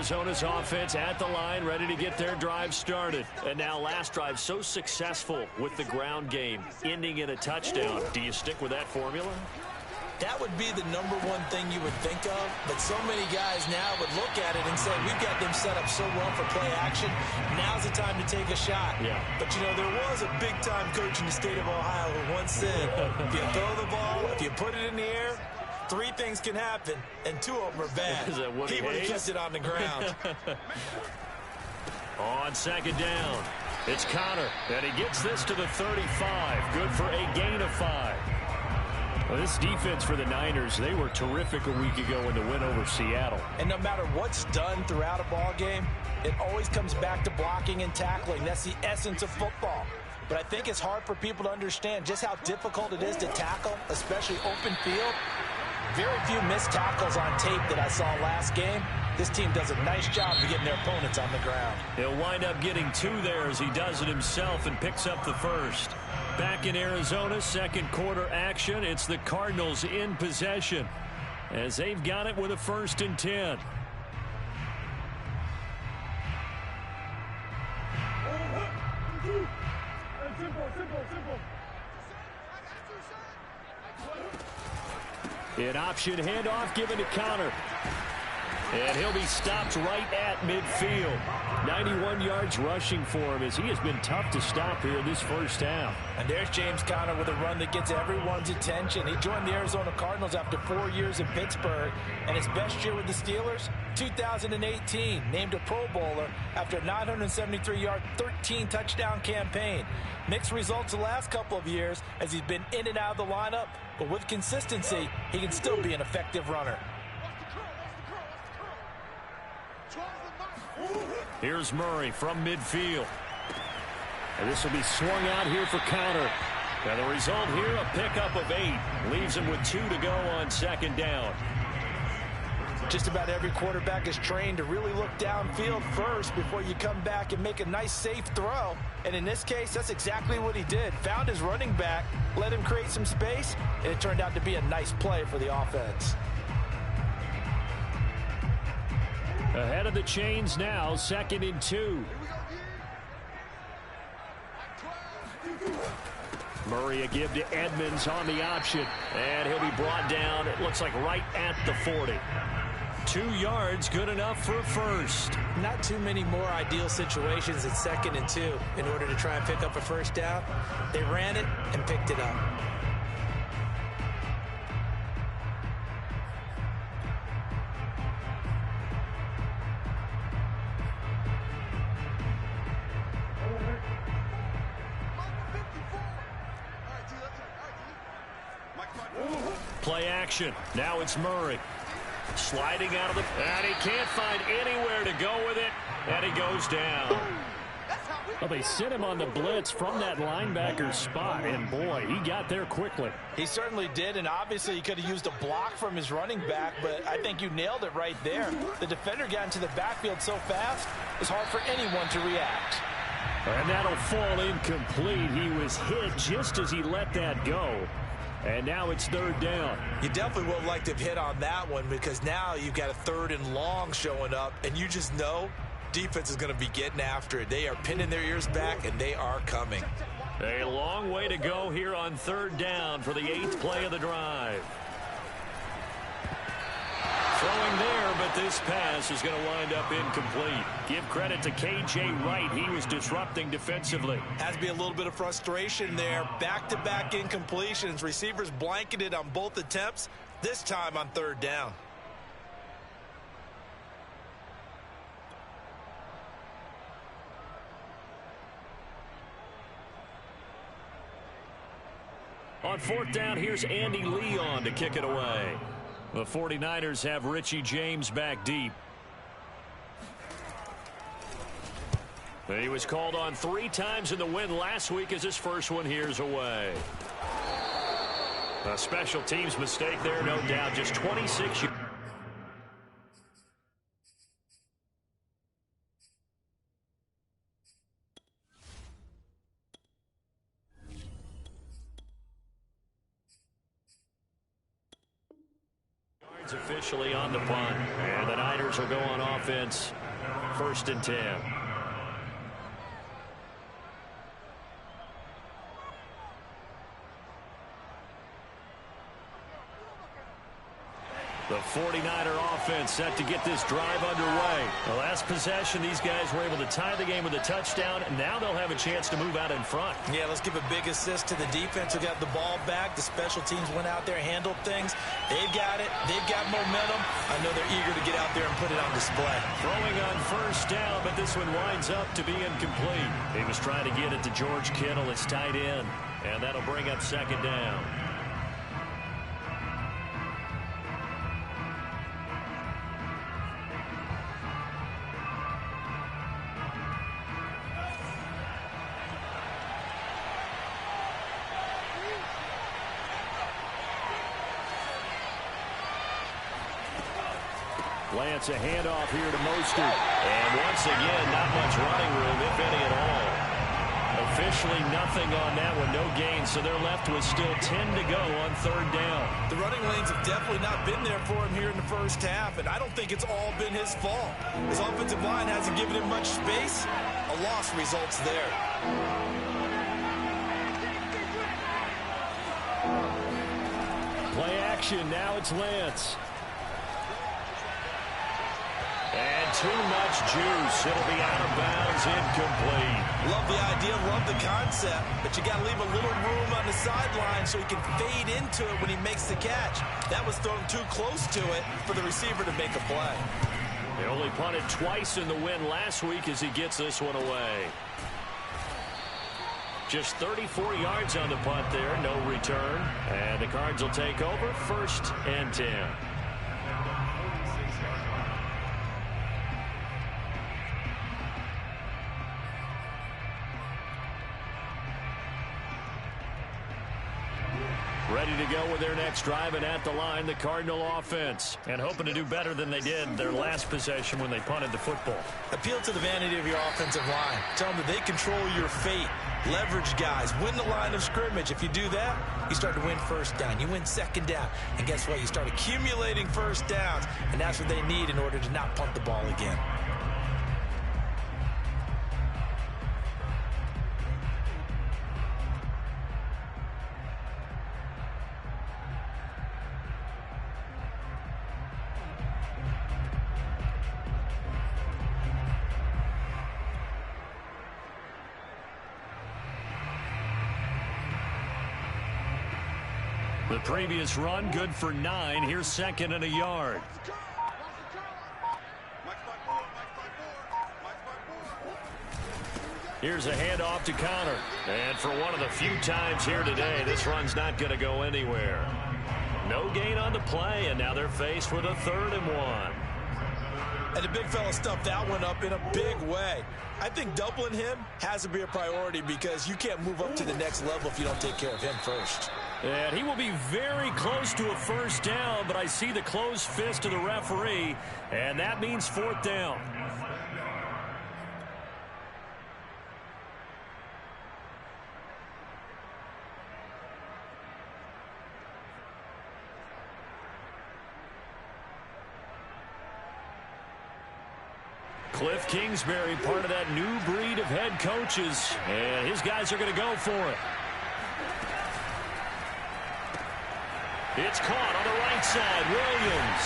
Arizona's offense at the line, ready to get their drive started. And now last drive so successful with the ground game, ending in a touchdown. Do you stick with that formula? That would be the number one thing you would think of, but so many guys now would look at it and say, we've got them set up so well for play action. Now's the time to take a shot. Yeah. But, you know, there was a big-time coach in the state of Ohio who once said, if you throw the ball, if you put it in the air, 3 things can happen, and 2 of them are bad. He would have kept it on the ground. On second down, it's Connor, and he gets this to the 35. Good for a gain of 5. Well, this defense for the Niners, they were terrific a week ago in the win over Seattle. And no matter what's done throughout a ball game, it always comes back to blocking and tackling. That's the essence of football. But I think it's hard for people to understand just how difficult it is to tackle, especially open field. Very few missed tackles on tape that I saw last game. This team does a nice job of getting their opponents on the ground. He'll wind up getting 2 there as he does it himself and picks up the first. Back in Arizona, second quarter action. It's the Cardinals in possession as they've got it with a 1st and 10. An option handoff given to Connor. And he'll be stopped right at midfield. 91 yards rushing for him as he has been tough to stop here this first half. And there's James Conner with a run that gets everyone's attention. He joined the Arizona Cardinals after 4 years in Pittsburgh. And his best year with the Steelers, 2018. Named a Pro Bowler after a 973-yard, 13-touchdown campaign. Mixed results the last couple of years as he's been in and out of the lineup. But with consistency, he can still be an effective runner. Here's Murray from midfield. And this will be swung out here for Connor. And the result here, a pickup of 8. Leaves him with 2 to go on second down. Just about every quarterback is trained to really look downfield first before you come back and make a nice, safe throw. And in this case, that's exactly what he did. Found his running back, let him create some space, and it turned out to be a nice play for the offense. Ahead of the chains now, 2nd and 2. Murray a give to Edmonds on the option. And he'll be brought down, it looks like right at the 40. 2 yards, good enough for a first. Not too many more ideal situations at 2nd and 2 in order to try and pick up a first down. They ran it and picked it up. Play action. Now it's Murray. Sliding out of the... And he can't find anywhere to go with it. And he goes down. Well, they sent him on the blitz from that linebacker spot. And, boy, he got there quickly. He certainly did, and obviously he could have used a block from his running back, but I think you nailed it right there. The defender got into the backfield so fast, it's hard for anyone to react. And that'll fall incomplete. He was hit just as he let that go. And now it's 3rd down. You definitely would have liked to have hit on that one because now you've got a 3rd and long showing up, and you just know defense is going to be getting after it. They are pinning their ears back, and they are coming. A long way to go here on 3rd down for the 8th play of the drive. Throwing there, but this pass is going to wind up incomplete. Give credit to K.J. Wright. He was disrupting defensively. Has to be a little bit of frustration there. Back-to-back incompletions. Receivers blanketed on both attempts, this time on 3rd down. On 4th down, here's Andy Leon to kick it away. The 49ers have Richie James back deep. He was called on 3 times in the win last week as his first one here's away. A special teams mistake there, no doubt. Just 26 yards. It's officially on the punt. And the Niners will go on offense. 1st and 10. The 49er offense set to get this drive underway. The last possession, these guys were able to tie the game with a touchdown, and now they'll have a chance to move out in front. Yeah, let's give a big assist to the defense who got the ball back. The special teams went out there, handled things. They've got it. They've got momentum. I know they're eager to get out there and put it on display. Throwing on 1st down, but this one winds up to be incomplete. He was trying to get it to George Kittle, his tight end, and that'll bring up 2nd down. Lance, a handoff here to Mostert. And once again, not much running room, if any at all. Officially nothing on that one, no gain, so they're left with still 10 to go on 3rd down. The running lanes have definitely not been there for him here in the first half, and I don't think it's all been his fault. His offensive line hasn't given him much space. A loss results there. Play action, now it's Lance. And too much juice. It'll be out of bounds, incomplete. Love the idea, love the concept, but you got to leave a little room on the sideline so he can fade into it when he makes the catch. That was thrown too close to it for the receiver to make a play. They only punted twice in the win last week as he gets this one away. Just 34 yards on the punt there, no return. And the Cards will take over, 1st and 10. Ready to go with their next drive, and at the line, the Cardinal offense. And hoping to do better than they did their last possession when they punted the football. Appeal to the vanity of your offensive line. Tell them that they control your fate. Leverage guys. Win the line of scrimmage. If you do that, you start to win 1st down. You win 2nd down. And guess what? You start accumulating 1st downs. And that's what they need in order to not punt the ball again. The previous run, good for 9. Here's 2nd and a yard. Here's a handoff to Connor. And for one of the few times here today, this run's not going to go anywhere. No gain on the play, and now they're faced with a 3rd and 1. And the big fella stuffed that one up in a big way. I think doubling him has to be a priority because you can't move up to the next level if you don't take care of him first. And he will be very close to a 1st down, but I see the closed fist of the referee, and that means 4th down. Cliff Kingsbury, part of that new breed of head coaches, and his guys are going to go for it. It's caught on the right side, Williams.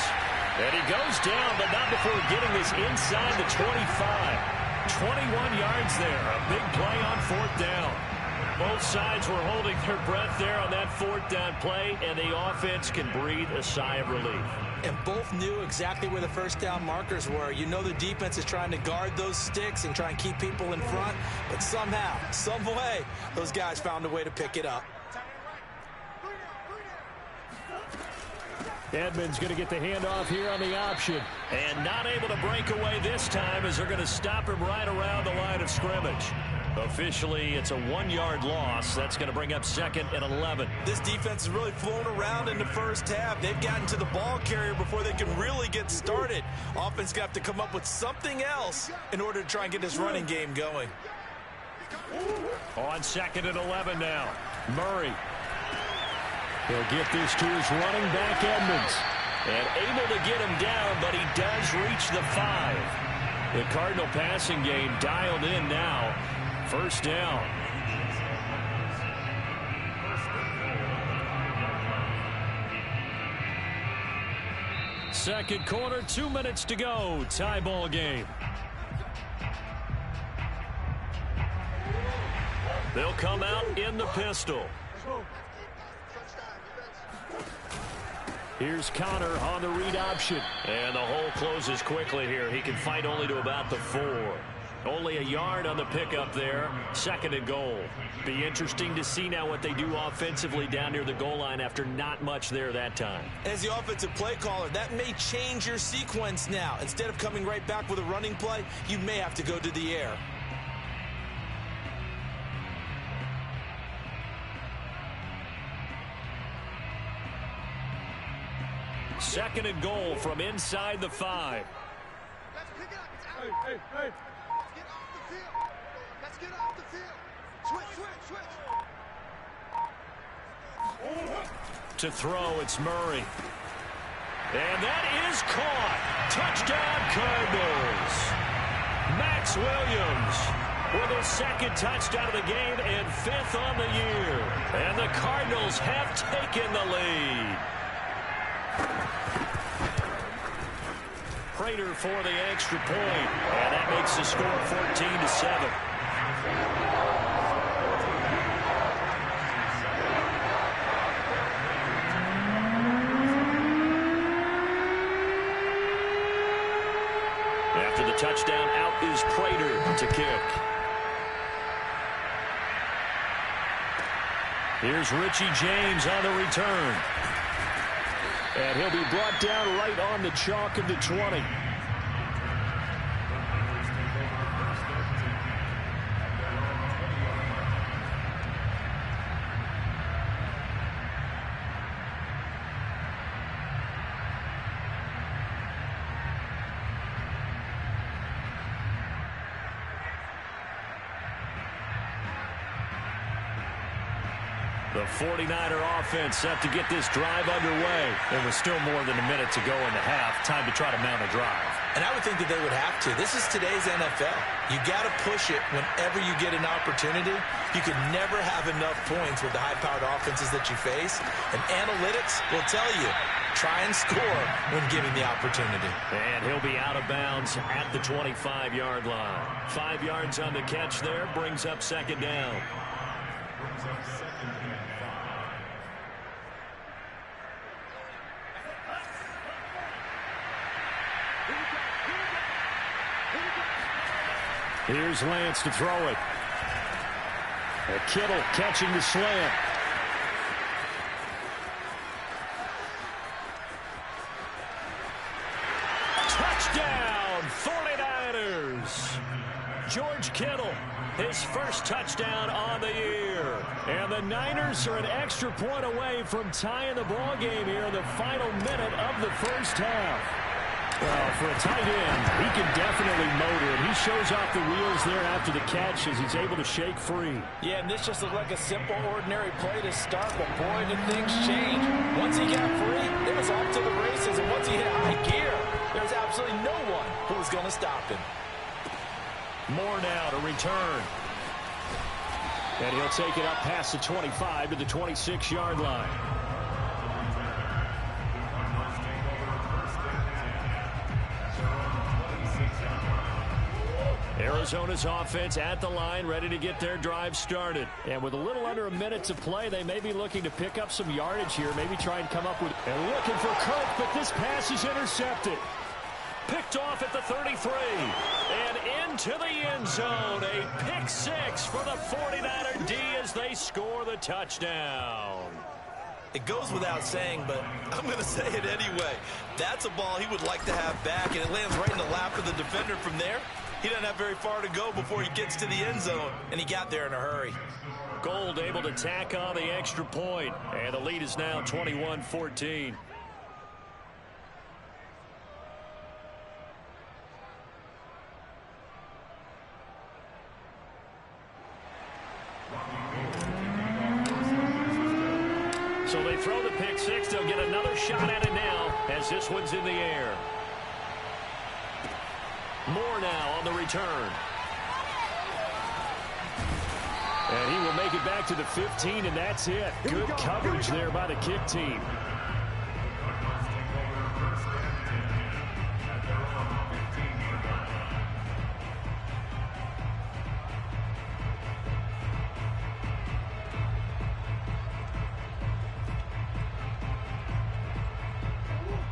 And he goes down, but not before getting this inside the 25. 21 yards there, a big play on 4th down. Both sides were holding their breath there on that 4th down play, and the offense can breathe a sigh of relief. And both knew exactly where the 1st down markers were. You know the defense is trying to guard those sticks and try and keep people in front, but somehow, some way, those guys found a way to pick it up. Edmonds going to get the handoff here on the option. And not able to break away this time as they're going to stop him right around the line of scrimmage. Officially, it's a 1-yard loss. That's going to bring up 2nd and 11. This defense has really flown around in the first half. They've gotten to the ball carrier before they can really get started. Offense going to have to come up with something else in order to try and get this running game going. On 2nd and 11 now. Murray. He'll get this to his running back, Edmonds. And able to get him down, but he does reach the 5. The Cardinal passing game dialed in now. First down. Second quarter, 2 minutes to go. Tie ball game. They'll come out in the pistol. Here's Connor on the read option. And the hole closes quickly here. He can fight only to about the 4. Only a yard on the pickup there. Second and goal. Be interesting to see now what they do offensively down near the goal line after not much there that time. As the offensive play caller, that may change your sequence now. Instead of coming right back with a running play, you may have to go to the air. Second and goal from inside the 5. Let's pick it up. It's out. Hey. Let's get off the field. Let's get off the field. Switch. To throw, it's Murray. And that is caught. Touchdown, Cardinals. Max Williams with his second touchdown of the game and 5th on the year. And the Cardinals have taken the lead. Prater for the extra point, and that makes the score 14-7. After the touchdown, out is Prater to kick. Here's Richie James on the return. And he'll be brought down right on the chalk of the 20. The 49er offense set to get this drive underway. There was still more than a minute to go in the half. Time to try to mount a drive. And I would think that they would have to. This is today's NFL. You got to push it whenever you get an opportunity. You can never have enough points with the high-powered offenses that you face. And analytics will tell you, try and score when given the opportunity. And he'll be out of bounds at the 25-yard line. 5 yards on the catch there, brings up second down. Here's Lance to throw it. And Kittle catching the slant. Touchdown, 49ers. George Kittle, his first touchdown on the year. And the Niners are an extra point away from tying the ball game here in the final minute of the first half. Well, for a tight end, he can definitely motor it. He shows off the wheels there after the catch as he's able to shake free. Yeah, and this just looked like a simple, ordinary play to start, but boy, did things change. Once he got free, it was off to the races, and once he hit high gear, there's absolutely no one who was going to stop him. Moore now to return. And he'll take it up past the 25 to the 26-yard line. Arizona's offense at the line, ready to get their drive started. And with a little under a minute to play, they may be looking to pick up some yardage here, maybe try and come up with... And looking for Kirk, but this pass is intercepted. Picked off at the 33. And into the end zone. A pick six for the 49er D as they score the touchdown. It goes without saying, but I'm going to say it anyway. That's a ball he would like to have back, and it lands right in the lap of the defender from there. He doesn't have very far to go before he gets to the end zone, and he got there in a hurry. Gold able to tack on the extra point, and the lead is now 21-14. So they throw the pick six. They'll get another shot at it now as this one's in the air. Moore now on the return. And he will make it back to the 15, and that's it. Good coverage there by the kick team.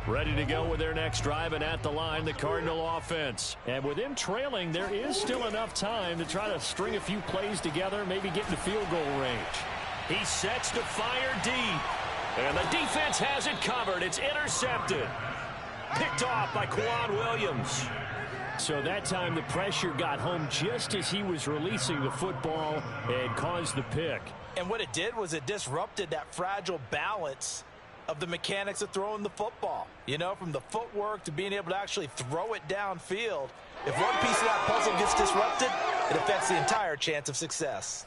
Ready to go with their next drive, and at the line, the Cardinal offense. And with them trailing, there is still enough time to try to string a few plays together, maybe get into field goal range. He sets to fire deep. And the defense has it covered. It's intercepted. Picked off by Quan Williams. So that time the pressure got home just as he was releasing the football and caused the pick. And what it did was it disrupted that fragile balance of the mechanics of throwing the football. You know, from the footwork to being able to actually throw it downfield. If one piece of that puzzle gets disrupted, it affects the entire chance of success.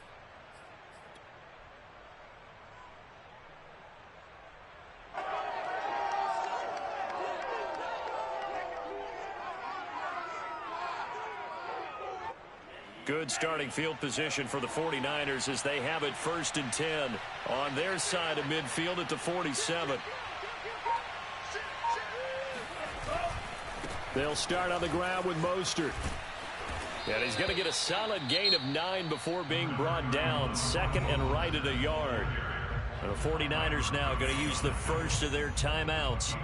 Good starting field position for the 49ers as they have it 1st and 10 on their side of midfield at the 47. They'll start on the ground with Mostert. And he's going to get a solid gain of 9 before being brought down. 2nd and right at a yard. And the 49ers now going to use the first of their timeouts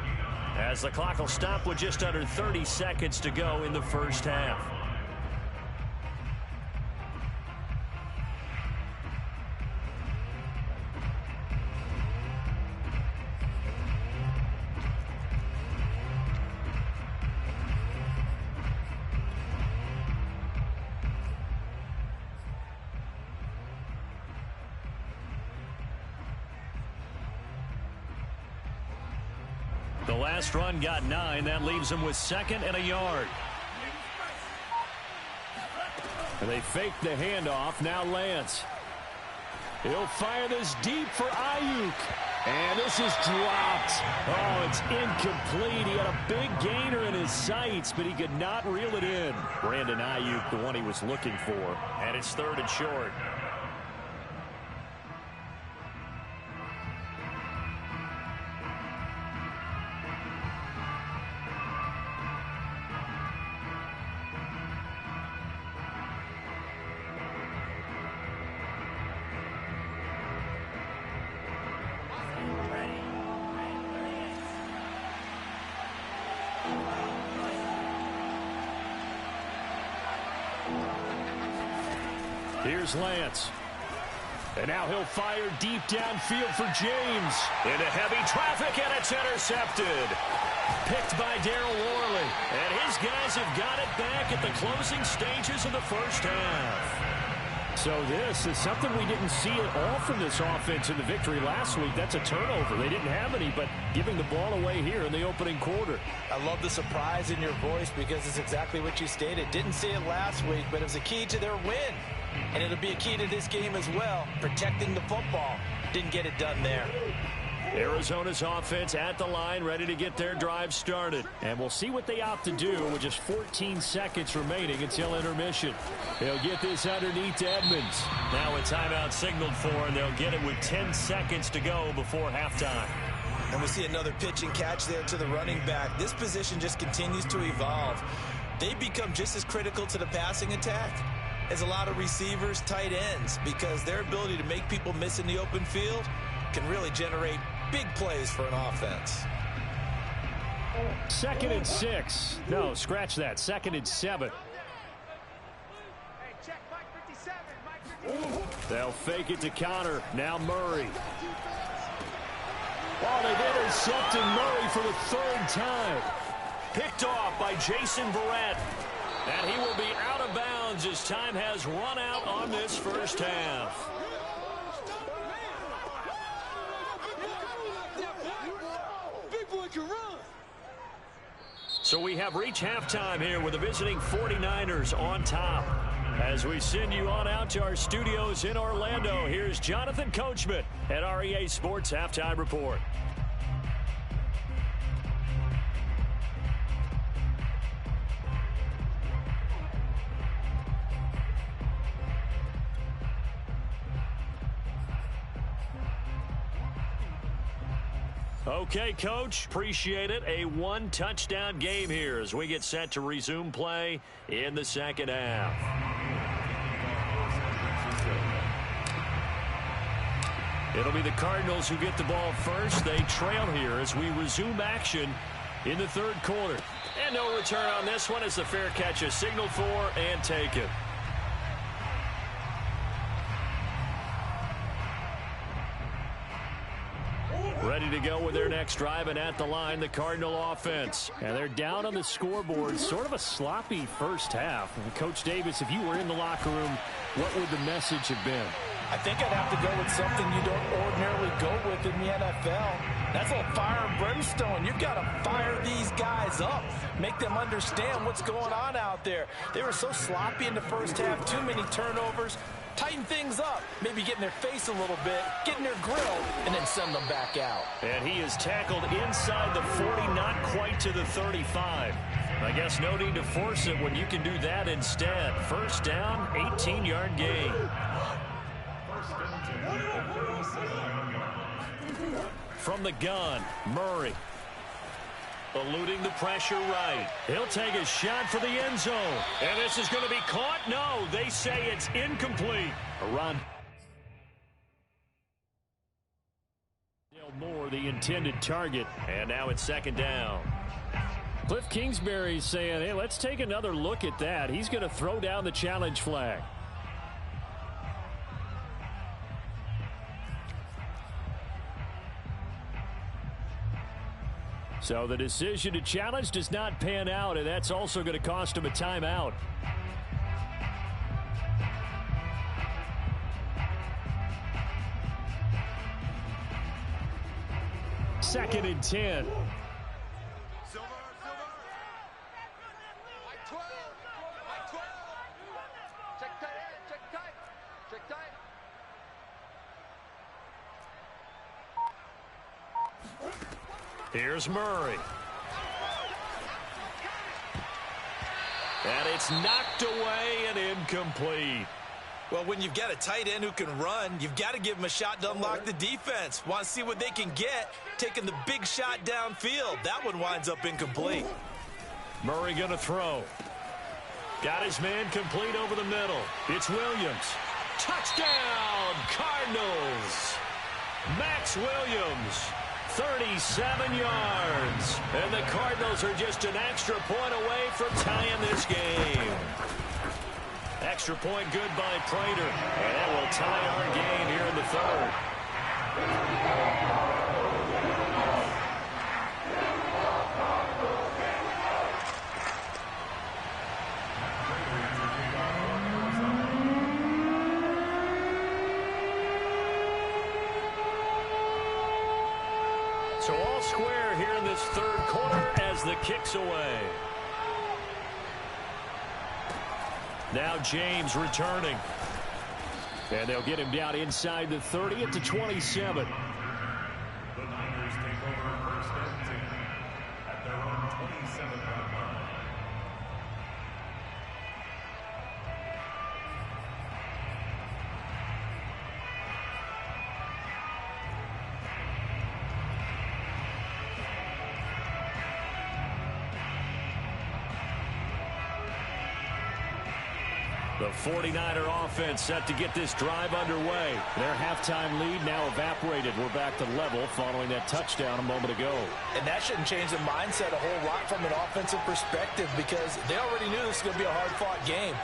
as the clock will stop with just under 30 seconds to go in the first half. The last run got 9. That leaves him with 2nd and a yard. And they fake the handoff. Now Lance. He'll fire this deep for Ayuk. And this is dropped. Oh, it's incomplete. He had a big gainer in his sights, but he could not reel it in. Brandon Ayuk, the one he was looking for. And it's 3rd and short. Here's Lance. And now he'll fire deep downfield for James. Into heavy traffic, and it's intercepted. Picked by Daryl Worley. And his guys have got it back at the closing stages of the first half. So this is something we didn't see at all from this offense in the victory last week. That's a turnover. They didn't have any, but giving the ball away here in the opening quarter. I love the surprise in your voice because it's exactly what you stated. Didn't see it last week, but it was a key to their win. And it'll be a key to this game as well, protecting the football. Didn't get it done there. Arizona's offense at the line, ready to get their drive started. And we'll see what they opt to do with just 14 seconds remaining until intermission. They'll get this underneath to Edmonds. Now a timeout signaled for, and they'll get it with 10 seconds to go before halftime. And we see another pitch and catch there to the running back. This position just continues to evolve. They become just as critical to the passing attack as a lot of receivers, tight ends, because their ability to make people miss in the open field can really generate big plays for an offense. 2nd and 6. No, scratch that. 2nd and 7. They'll fake it to Connor. Now Murray. Oh, they've intercepted Murray for the 3rd time. Picked off by Jason Verrett. And he will be out of bounds as time has run out on this first half. So we have reached halftime here with the visiting 49ers on top. As we send you on out to our studios in Orlando, here's Jonathan Coachman at REA Sports Halftime Report. Okay, Coach, appreciate it. A one-touchdown game here as we get set to resume play in the second half. It'll be the Cardinals who get the ball first. They trail here as we resume action in the third quarter. And no return on this one as the fair catch is signaled for and taken. Ready to go with their next drive, and at the line, the Cardinal offense. And they're down on the scoreboard. Sort of a sloppy first half. And Coach Davis, if you were in the locker room, what would the message have been? I think I'd have to go with something you don't ordinarily go with in the NFL. That's a fire and brimstone. You've got to fire these guys up. Make them understand what's going on out there. They were so sloppy in the first half. Too many turnovers. Tighten things up. Maybe get in their face a little bit. Get in their grill. And then send them back out. And he is tackled inside the 40, not quite to the 35. I guess no need to force it when you can do that instead. First down, 18-yard gain. From the gun, Murray. Eluding the pressure right. He'll take a shot for the end zone. And this is going to be caught? No, they say it's incomplete. A run. Moore, the intended target. And now it's second down. Cliff Kingsbury's saying, hey, let's take another look at that. He's going to throw down the challenge flag. So the decision to challenge does not pan out, and that's also going to cost him a timeout. Second and 10. Silver. Mike 12. Check tight. Here's Murray. And it's knocked away and incomplete. Well, when you've got a tight end who can run, you've got to give him a shot to unlock the defense. Want to see what they can get, taking the big shot downfield. That one winds up incomplete. Murray going to throw. Got his man complete over the middle. It's Williams. Touchdown, Cardinals. Max Williams. 37 yards. And the Cardinals are just an extra point away from tying this game. Extra point good by Prater. And that will tie our game here in the third. So all square here in this third quarter as the kick's away. Now James returning. And they'll get him down inside the 30 at the 27. The Niners take over first and 10 at their own 27-yard line. The 49er offense set to get this drive underway. Their halftime lead now evaporated. We're back to level following that touchdown a moment ago. And that shouldn't change the mindset a whole lot from an offensive perspective because they already knew this was going to be a hard-fought game.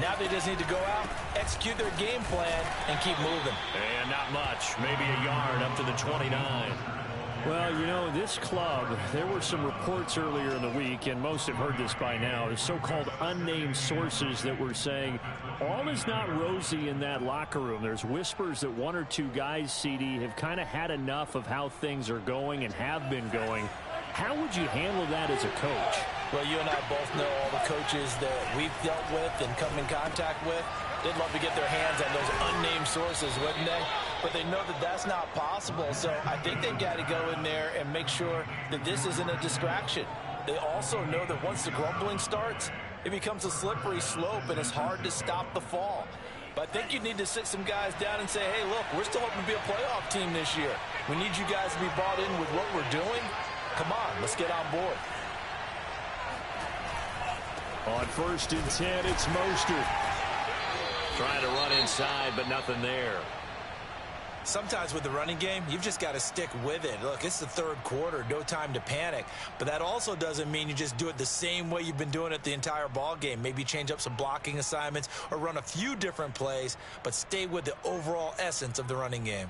Now they just need to go out, execute their game plan, and keep moving. And not much. Maybe a yard up to the 29. Well, you know, this club, there were some reports earlier in the week, and most have heard this by now, the so-called unnamed sources that were saying all is not rosy in that locker room. There's whispers that one or two guys, CD, have kind of had enough of how things are going and have been going. How would you handle that as a coach? Well, you and I both know all the coaches that we've dealt with and come in contact with. They'd love to get their hands on those unnamed sources, wouldn't they? But they know that that's not possible, so I think they've got to go in there and make sure that this isn't a distraction. They also know that once the grumbling starts, it becomes a slippery slope, and it's hard to stop the fall. But I think you need to sit some guys down and say, hey, look, we're still hoping to be a playoff team this year. We need you guys to be bought in with what we're doing. Come on, let's get on board. On 1st and 10, it's Mostert. Trying to run inside, but nothing there. Sometimes with the running game, you've just got to stick with it. Look, it's the 3rd quarter, no time to panic. But that also doesn't mean you just do it the same way you've been doing it the entire ball game. Maybe change up some blocking assignments or run a few different plays, but stay with the overall essence of the running game.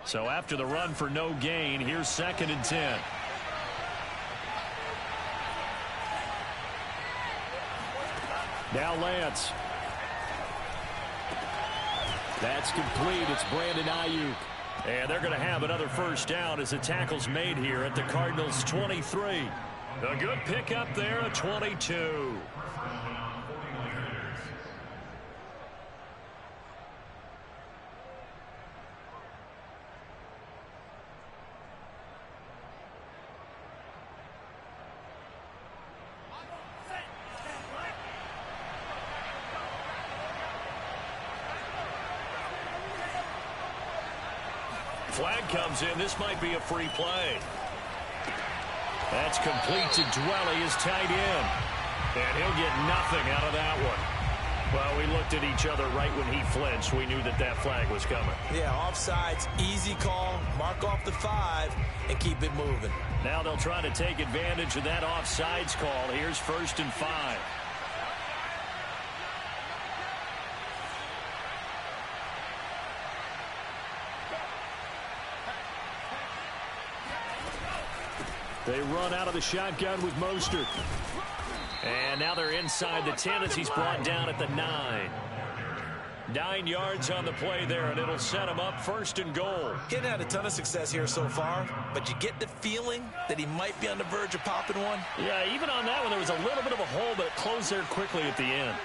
So after the run for no gain, here's 2nd and 10. Now Lance. That's complete. It's Brandon Ayuk. And they're going to have another 1st down as the tackle's made here at the Cardinals' 23. A good pickup there, a 22. Flag comes in. This might be a free play. That's complete to Dwelly, his tight end. And he'll get nothing out of that one. Well, we looked at each other right when he flinched. We knew that that flag was coming. Yeah, offsides, easy call. Mark off the 5 and keep it moving. Now they'll try to take advantage of that offsides call. Here's 1st and 5. They run out of the shotgun with Mostert. And now they're inside the 10 as he's brought down at the 9. 9 yards on the play there, and it'll set him up 1st and goal. He hadn't had a ton of success here so far, but you get the feeling that he might be on the verge of popping one. Yeah, even on that one, there was a little bit of a hole, but it closed there quickly at the end.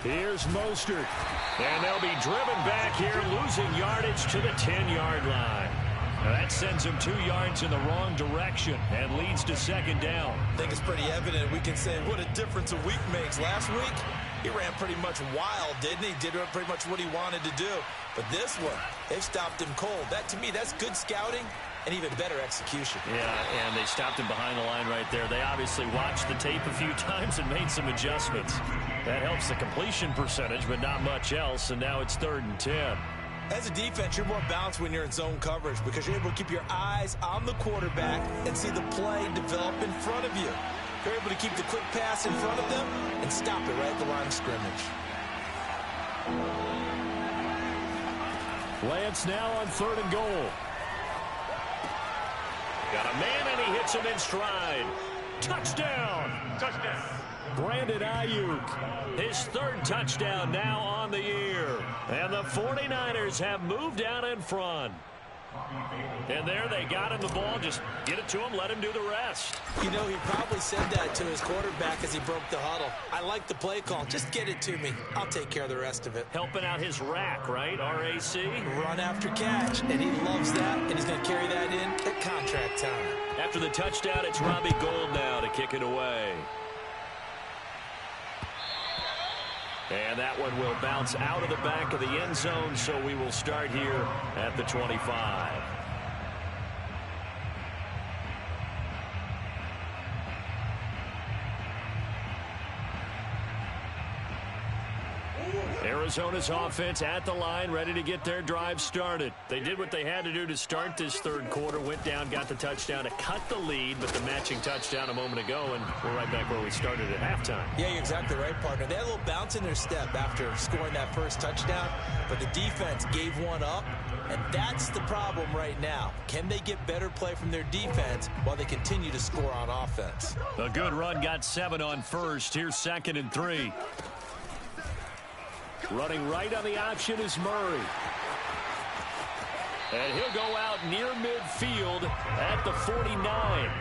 Here's Mostert. And they'll be driven back here, losing yardage to the 10-yard line. Now that sends him 2 yards in the wrong direction and leads to 2nd down. I think it's pretty evident. We can say what a difference a week makes. Last week, he ran pretty much wild, didn't he? Did pretty much what he wanted to do. But this one, they've stopped him cold. That, to me, that's good scouting and even better execution. Yeah, and they stopped him behind the line right there. They obviously watched the tape a few times and made some adjustments. That helps the completion percentage, but not much else, and now it's 3rd and 10. As a defense, you're more balanced when you're in zone coverage because you're able to keep your eyes on the quarterback and see the play develop in front of you. You're able to keep the quick pass in front of them and stop it right at the line of scrimmage. Lance now on 3rd and goal. Got a man, and he hits him in stride. Touchdown! Touchdown. Brandon Ayuk, his 3rd touchdown now on the year. And the 49ers have moved out in front. And there they got him the ball. Just get it to him, let him do the rest. You know, he probably said that to his quarterback as he broke the huddle. I like the play call. Just get it to me. I'll take care of the rest of it. Helping out his rack, right? R-A-C? Run after catch, and he loves that, and he's going to carry that in at contract time. After the touchdown, it's Robbie Gould now to kick it away. And that one will bounce out of the back of the end zone, so we will start here at the 25. Arizona's offense at the line, ready to get their drive started. They did what they had to do to start this third quarter, went down, got the touchdown to cut the lead, but the matching touchdown a moment ago, and we're right back where we started at halftime. Yeah, you're exactly right, partner. They had a little bounce in their step after scoring that first touchdown, but the defense gave one up, and that's the problem right now. Can they get better play from their defense while they continue to score on offense? A good run, got 7 on first. Here's 2nd and 3. Running right on the option is Murray. And he'll go out near midfield at the 49.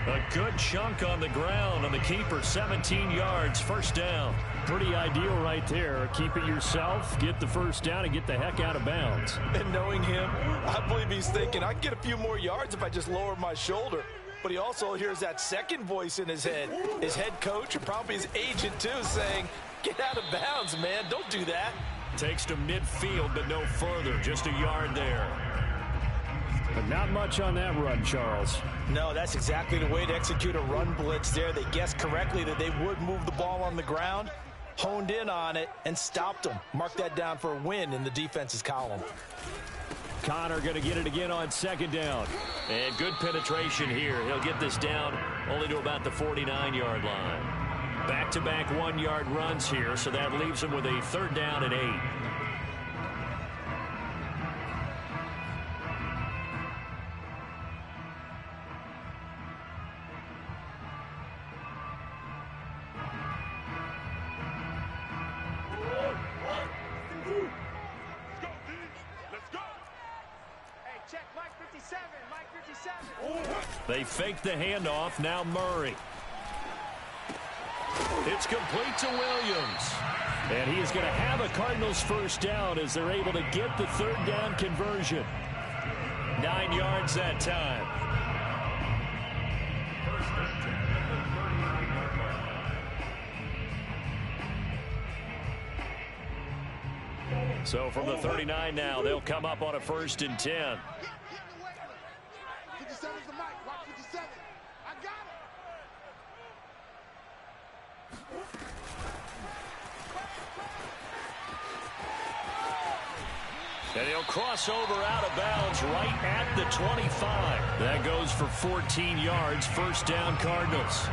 A good chunk on the ground on the keeper, 17 yards, first down. Pretty ideal right there. Keep it yourself, get the first down, and get the heck out of bounds. And knowing him, I believe he's thinking, I can get a few more yards if I just lower my shoulder. But he also hears that second voice in his head. His head coach and probably his agent, too, saying, get out of bounds, man. Don't do that. Takes to midfield, but no further. Just a yard there. But not much on that run, Charles. No, that's exactly the way to execute a run blitz there. They guessed correctly that they would move the ball on the ground, honed in on it, and stopped them. Mark that down for a win in the defense's column. Connor going to get it again on 2nd down. And good penetration here. He'll get this down only to about the 49-yard line. Back-to-back 1-yard runs here, so that leaves him with a 3rd down and 8. They fake the handoff. Now Murray. It's complete to Williams. And he is going to have a Cardinals first down as they're able to get the 3rd down conversion. 9 yards that time. So from the 39 now, they'll come up on a 1st and 10. 57's the mic. Watch 57. I got it. And he'll cross over out of bounds right at the 25. That goes for 14 yards. First down, Cardinals.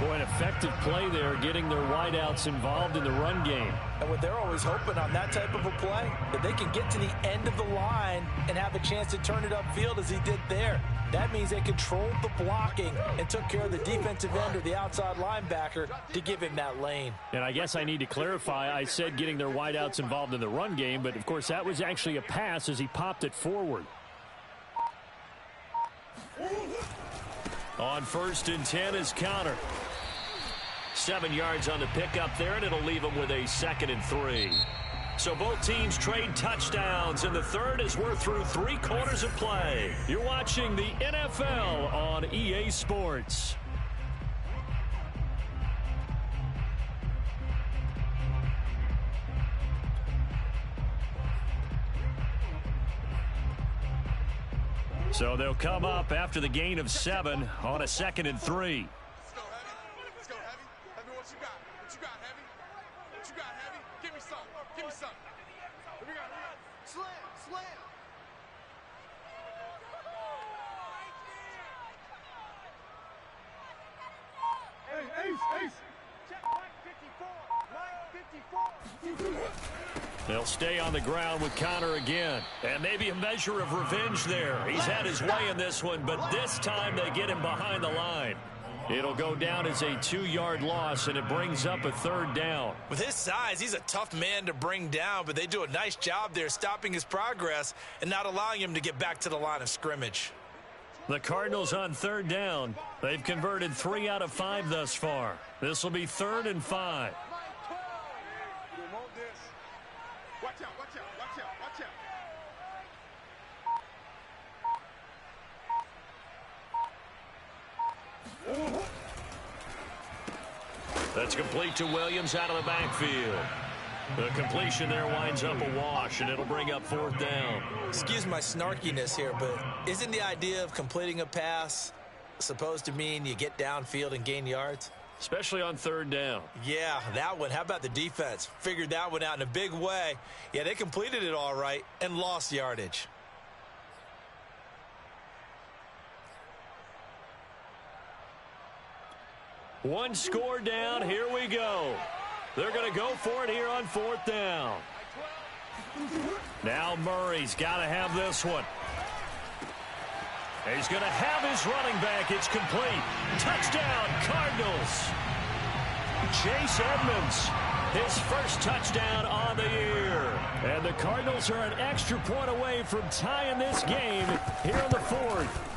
Boy, an effective play there, getting their wideouts involved in the run game. And what they're always hoping on that type of a play, that they can get to the end of the line and have a chance to turn it upfield as he did there. That means they controlled the blocking and took care of the defensive end or the outside linebacker to give him that lane. And I guess I need to clarify, I said getting their wideouts involved in the run game, but of course that was actually a pass as he popped it forward. On 1st and 10 is Connor. 7 yards on the pickup there, and it'll leave him with a 2nd and 3. So both teams trade touchdowns in the third as we're through 3 quarters of play. You're watching the NFL on EA Sports. So they'll come up after the gain of 7 on a 2nd and 3. Let's go, Heavy. Heavy, what you got? What you got, Heavy? What you got, Heavy? Give me some. Give me some. Here we go. Slam, slam. Hey, Ace. Check Mike 54. Mike 54. They'll stay on the ground with Connor again. And maybe a measure of revenge there. He's had his way in this one, but this time they get him behind the line. It'll go down as a 2-yard loss, and it brings up a 3rd down. With his size, he's a tough man to bring down, but they do a nice job there stopping his progress and not allowing him to get back to the line of scrimmage. The Cardinals on 3rd down. They've converted 3 out of 5 thus far. This will be 3rd and 5. Watch out, watch out, watch out, watch out. That's complete to Williams out of the backfield. The completion there winds up a wash, and it'll bring up 4th down. Excuse my snarkiness here, but isn't the idea of completing a pass supposed to mean you get downfield and gain yards? especially on third down. Yeah, that one. How about the defense? Figured that one out in a big way. Yeah, they completed it all right and lost yardage. One score down. Here we go. They're going to go for it here on fourth down. Now Murray's got to have this one. He's going to have his running back. It's complete. Touchdown, Cardinals. Chase Edmonds, his first touchdown on the year. And the Cardinals are an extra point away from tying this game here in the fourth.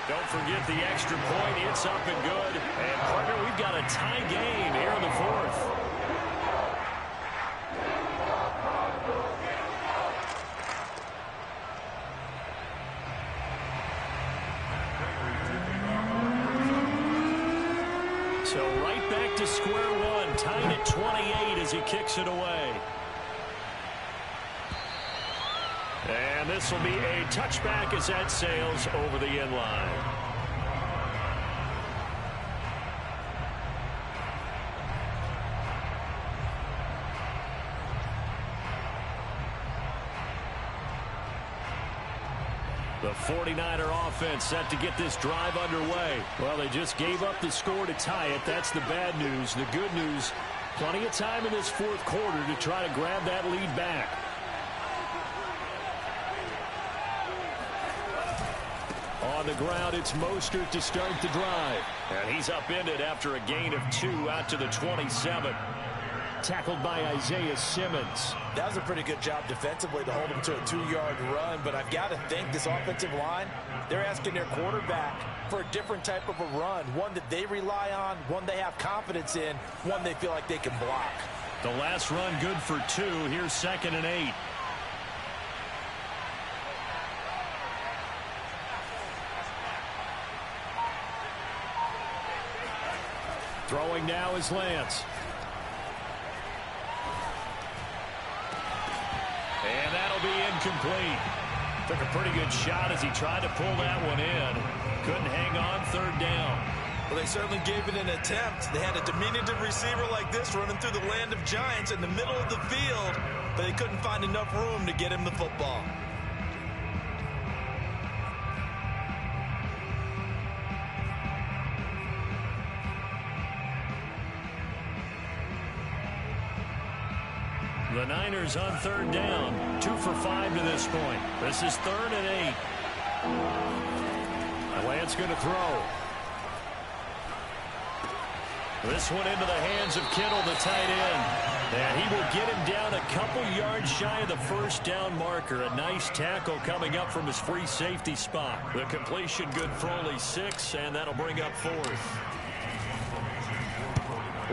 Don't forget the extra point. It's up and good. And, partner, we've got a tie game here in the fourth. So right back to square one. Tied at 28 as he kicks it away. And this will be a touchback as that sails over the end line. The 49er offense set to get this drive underway. Well, they just gave up the score to tie it. That's the bad news. The good news, plenty of time in this fourth quarter to try to grab that lead back. On the ground, it's Mostert to start the drive. And he's upended after a gain of 2 out to the 27. Tackled by Isaiah Simmons. That was a pretty good job defensively to hold him to a 2-yard run, but I've got to think this offensive line, they're asking their quarterback for a different type of a run, one that they rely on, one they have confidence in, one they feel like they can block. The last run good for 2. Here's 2nd and 8. Throwing now is Lance. And that'll be incomplete. Took a pretty good shot as he tried to pull that one in. Couldn't hang on third down. Well, they certainly gave it an attempt. They had a diminutive receiver like this running through the land of giants in the middle of the field, but they couldn't find enough room to get him the football. The Niners on third down. 2 for 5 to this point. This is 3rd and 8. Lance going to throw. This one into the hands of Kittle, the tight end. And he will get him down a couple yards shy of the first down marker. A nice tackle coming up from his free safety spot. The completion good for only 6, and that'll bring up 4th.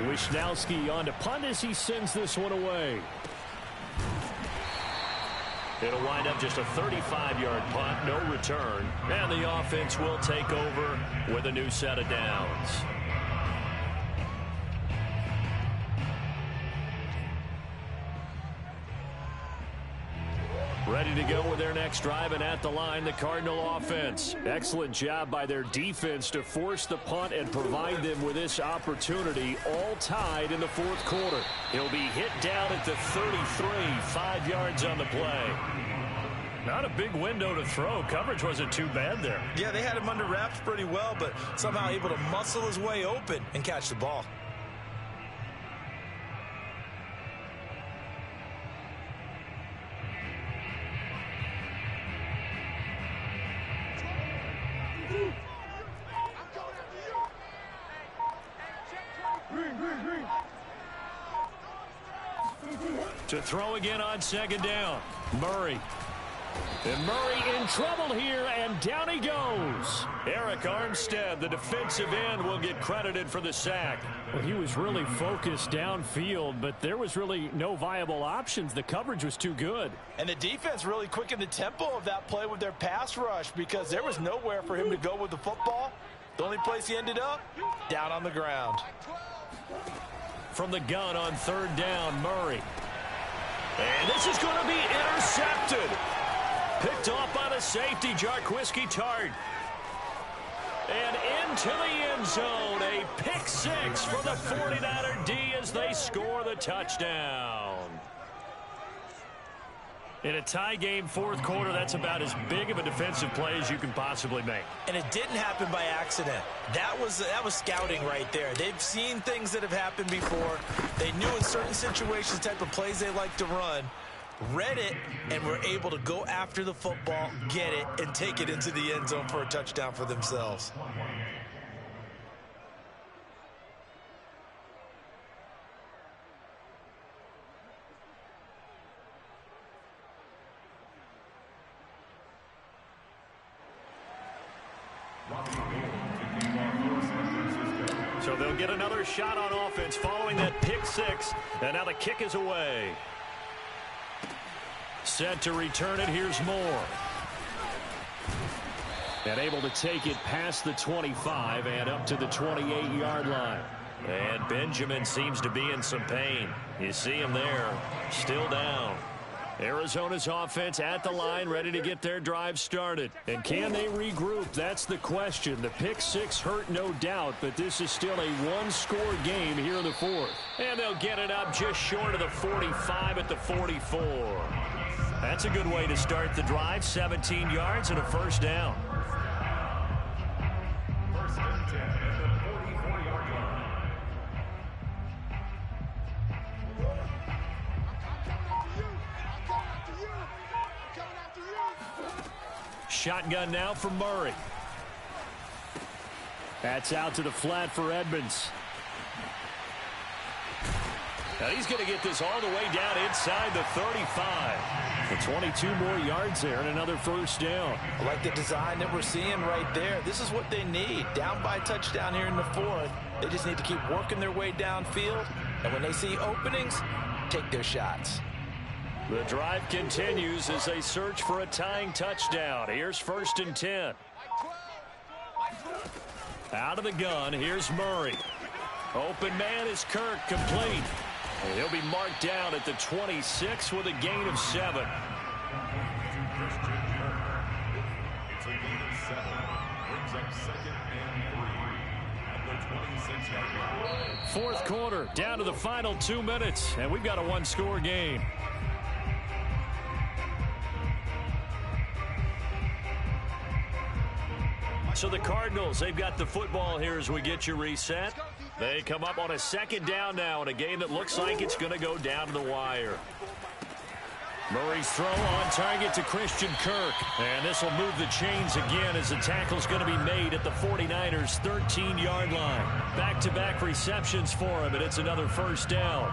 Wisnowski on to punt as he sends this one away. It'll wind up just a 35-yard punt, no return. And the offense will take over with a new set of downs. Ready to go with their next drive, and at the line, the Cardinal offense. Excellent job by their defense to force the punt and provide them with this opportunity, all tied in the fourth quarter. He'll be hit down at the 33, 5 yards on the play. Not a big window to throw. Coverage wasn't too bad there. Yeah, they had him under wraps pretty well, but somehow able to muscle his way open and catch the ball. To throw again on 2nd down. Murray. And Murray in trouble here, and down he goes. Eric Armstead, the defensive end, will get credited for the sack. Well, he was really focused downfield, but there was really no viable options. The coverage was too good. And the defense really quickened the tempo of that play with their pass rush because there was nowhere for him to go with the football. The only place he ended up, down on the ground. From the gun on 3rd down, Murray. And this is going to be intercepted. Picked off by the safety, Jarquiski Tart. And into the end zone, a pick six for the 49er D as they score the touchdown. In a tie game, fourth quarter, that's about as big of a defensive play as you can possibly make. And it didn't happen by accident. That was scouting right there. They've seen things that have happened before. They knew in certain situations the type of plays they like to run, read it, and were able to go after the football, get it, and take it into the end zone for a touchdown for themselves. So they'll get another shot on offense following that pick six, and now the kick is away. Set to return it, here's Moore. And able to take it past the 25 and up to the 28-yard line. And Benjamin seems to be in some pain. You see him there, still down. Arizona's offense at the line, ready to get their drive started. And can they regroup? That's the question. The pick six hurt, no doubt, but this is still a one-score game here in the fourth. And they'll get it up just short of the 45 at the 44. That's a good way to start the drive. 17 yards and a first down. First and 10 at the 44-yard line. Shotgun now for Murray. That's out to the flat for Edmonds. Now he's going to get this all the way down inside the 35. And 22 more yards there and another first down. I like the design that we're seeing right there. This is what they need. Down by a touchdown here in the fourth. They just need to keep working their way downfield. And when they see openings, take their shots. The drive continues as they search for a tying touchdown. Here's first and 10. Out of the gun, here's Murray. Open man is Kirk, complete. And he'll be marked down at the 26 with a gain of 7. It's a gain of 7. Brings up second and 3 at the 26-yard line. Fourth quarter, down to the final 2 minutes, and we've got a one-score game. So the Cardinals, they've got the football here as we get you reset. They come up on a second down now in a game that looks like it's going to go down to the wire. Murray's throw on target to Christian Kirk. And this will move the chains again as the tackle's going to be made at the 49ers' 13-yard line. Back-to-back receptions for him, and it's another first down.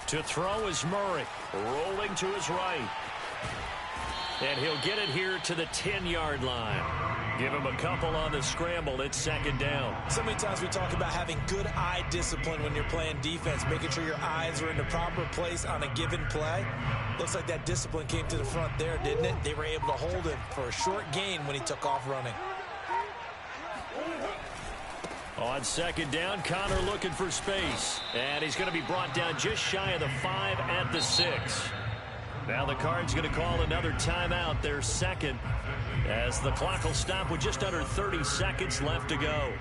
To throw is Murray, rolling to his right. And he'll get it here to the 10-yard line. Give him a couple on the scramble. It's second down. So many times we talk about having good eye discipline when you're playing defense, making sure your eyes are in the proper place on a given play. Looks like that discipline came to the front there, didn't it? They were able to hold him for a short gain when he took off running. On second down, Connor looking for space. And he's going to be brought down just shy of the 5 at the 6. Now the Cards going to call another timeout, their second, as the clock will stop with just under 30 seconds left to go.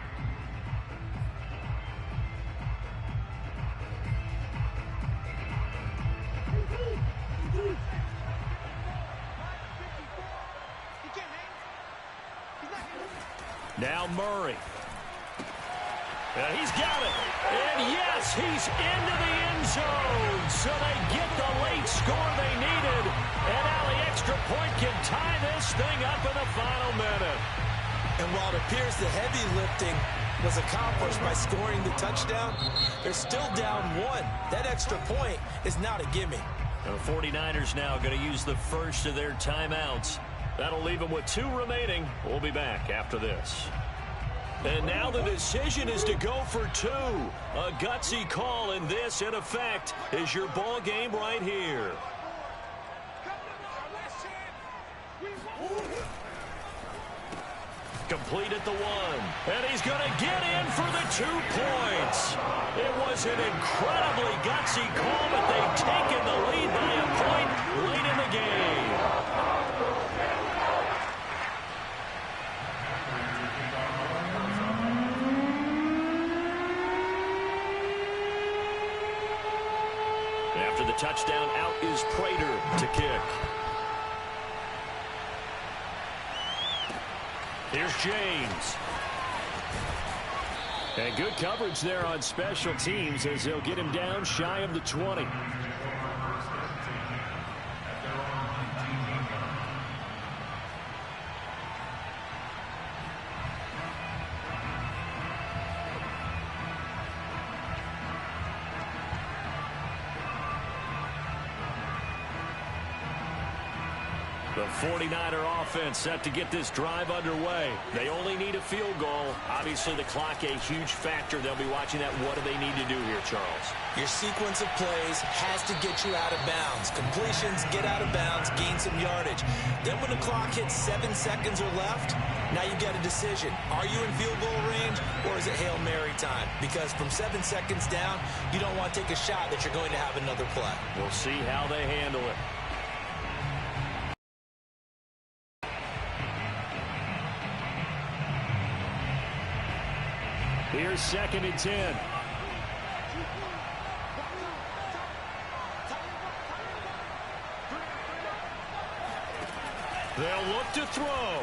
Now Murray. And he's got it. And yes, he's into the end zone. So they get the late score they needed. And now the extra point can tie this thing up in the final minute. And while it appears the heavy lifting was accomplished by scoring the touchdown, they're still down 1. That extra point is not a gimme. The 49ers now going to use the first of their timeouts. That'll leave them with 2 remaining. We'll be back after this. And now the decision is to go for 2. A gutsy call, and this, in effect, is your ball game right here. complete at the 1. And he's going to get in for the 2 points. It was an incredibly gutsy call, but they've taken the lead by a point late in the game. After the touchdown, out is Prater to kick. Here's James. And good coverage there on special teams as they'll get him down shy of the 20. The 49er offense set to get this drive underway. They only need a field goal. Obviously, the clock a huge factor. They'll be watching that. What do they need to do here, Charles? Your sequence of plays has to get you out of bounds. Completions, get out of bounds, gain some yardage. Then when the clock hits 7 seconds or left, now you get a decision. Are you in field goal range or is it Hail Mary time? Because from 7 seconds down, you don't want to take a shot that you're going to have another play. We'll see how they handle it. Here's 2nd and 10. They'll look to throw.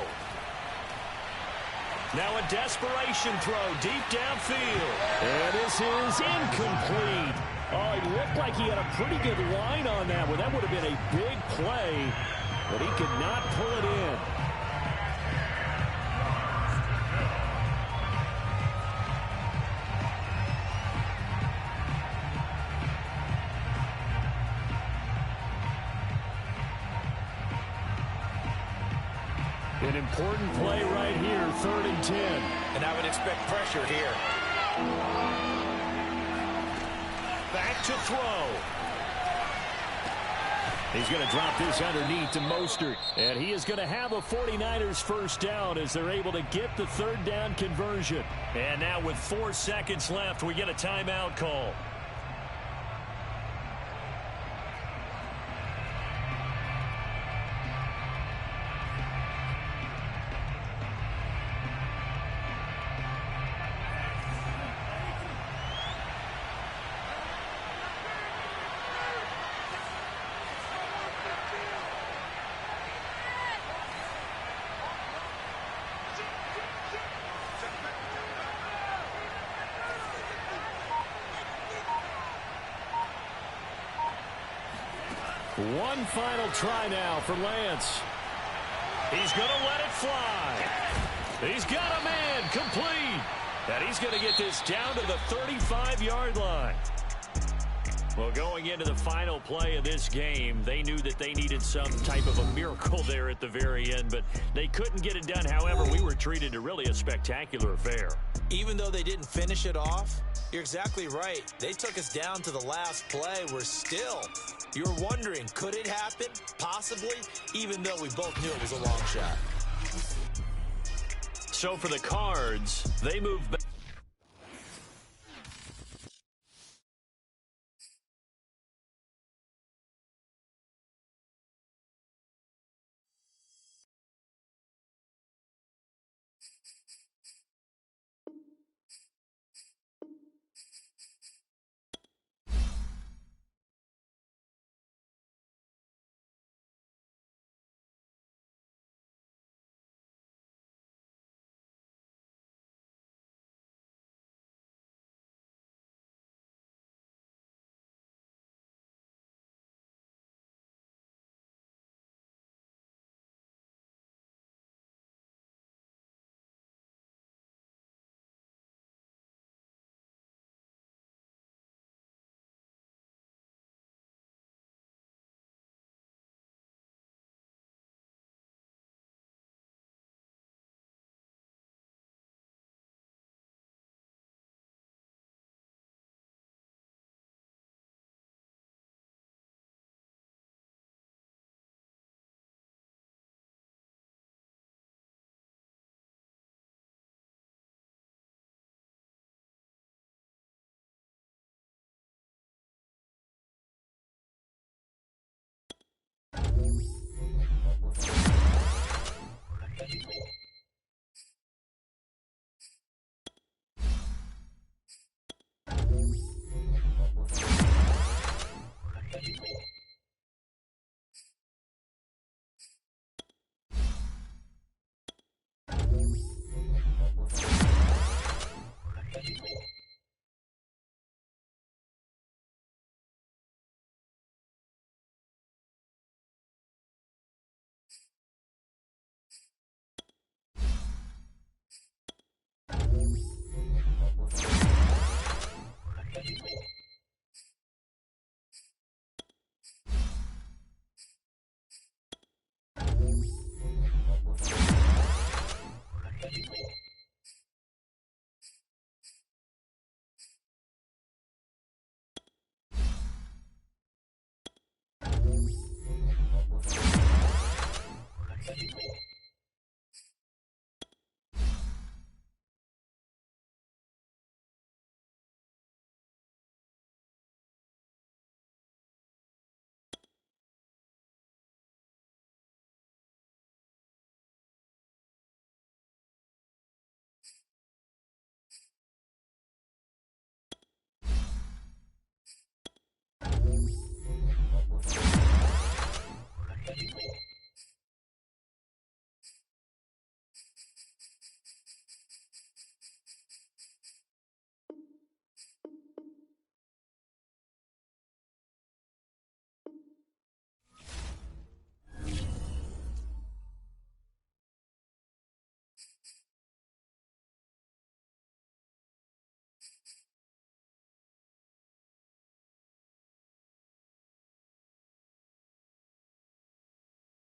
Now a desperation throw deep downfield. And this is incomplete. Oh, he looked like he had a pretty good line on that one. That would have been a big play, but he could not pull it in. An important play right here, 3rd and 10. And I would expect pressure here. Back to throw. He's going to drop this underneath to Mostert. And he is going to have a 49ers first down as they're able to get the 3rd down conversion. And now with 4 seconds left, we get a timeout call. One final try now for Lance. He's going to let it fly. He's got a man complete. And he's going to get this down to the 35-yard line. Well, going into the final play of this game, they knew that they needed some type of a miracle there at the very end, but they couldn't get it done. However, we were treated to really a spectacular affair. Even though they didn't finish it off, you're exactly right. They took us down to the last play. We're still, you're wondering, could it happen? Possibly, even though we both knew it was a long shot. So for the Cards, they move back.